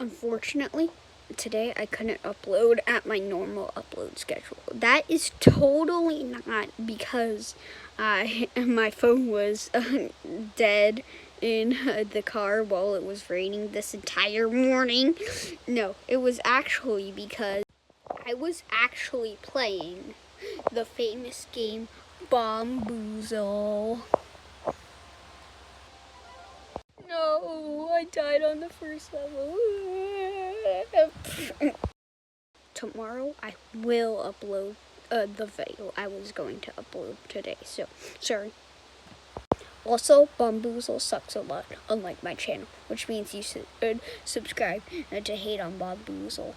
Unfortunately, today I couldn't upload at my normal upload schedule. That is totally not because my phone was dead in the car while it was raining this entire morning. No, it was actually because I was actually playing the famous game Bombuzal. No, I died on the first level. Tomorrow I will upload the video I was going to upload today, so sorry. Also, Bombuzal sucks a lot, unlike my channel, which means you should subscribe to hate on Bombuzal.